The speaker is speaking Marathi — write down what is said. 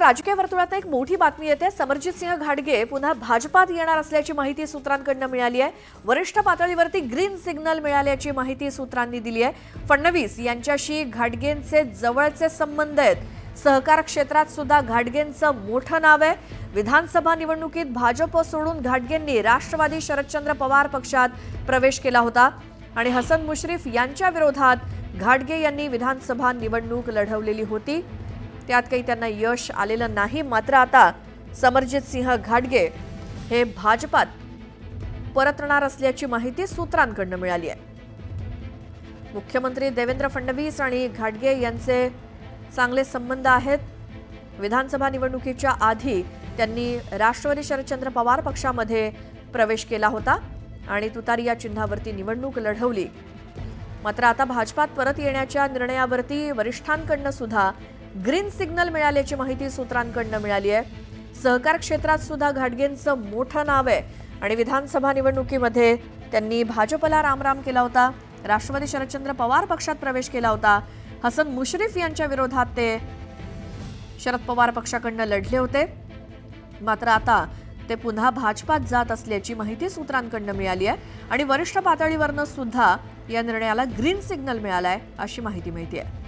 राजकीय वर्तुळात एक मोठी बातमी येते। समरजित सिंह घाटगे पुन्हा भाजपात येणार असल्याची माहिती सूत्रांकडून मिळाली आहे। वरिष्ठ पातळीवरती ग्रीन सिग्नल मिळाल्याची माहिती सूत्रांनी दिली आहे। फडणवीस यांच्याशी घाटगेंचे जवळचे संबंध आहेत। सहकार क्षेत्रात सुद्धा घाटगेंचं मोठं नाव आहे। विधानसभा निवडणुकीत भाजप सोडून घाटगेंनी राष्ट्रवादी शरदचंद्र पवार पक्षात प्रवेश केला होता आणि हसन मुश्रीफ यांच्या विरोधात घाटगे यांनी विधानसभा निवडणूक लढवलेली होती। त्यात काही त्यांना यश आलेलं नाही। मात्र आता समरजित सिंह घाटगे हे भाजपात परतणार असल्याची माहिती सूत्रांकडून मिळाली आहे। मुख्यमंत्री देवेंद्र फडणवीस आणि घाटगे यांचे चांगले संबंध आहेत। विधानसभा निवडणुकीच्या आधी त्यांनी राष्ट्रवादी शरदचंद्र पवार पक्षामध्ये प्रवेश केला होता आणि तुतारी या चिन्हावरती निवडणूक लढवली। मात्र आता भाजपात परत येण्याच्या निर्णयावरती वरिष्ठांकडून सुद्धा ग्रीन सिग्नल मिळाल्याची माहिती सूत्रांकडून मिळाली आहे। सहकार क्षेत्रात सुद्धा घाटगेंचं मोठं नाव आहे आणि विधानसभा निवडणुकीमध्ये त्यांनी भाजपला रामराम केला होता। राष्ट्रवादी शरदचंद्र पवार पक्षात प्रवेश केला होता। हसन मुश्रीफ यांच्या विरोधात ते शरद पवार पक्षाकडून लढले होते। मात्र आता ते पुन्हा भाजपात जात असल्याची माहिती सूत्रांकडून मिळाली आहे आणि वरिष्ठ पातळीवरनं सुद्धा या निर्णयाला ग्रीन सिग्नल मिळालाय अशी माहिती मिळते आहे।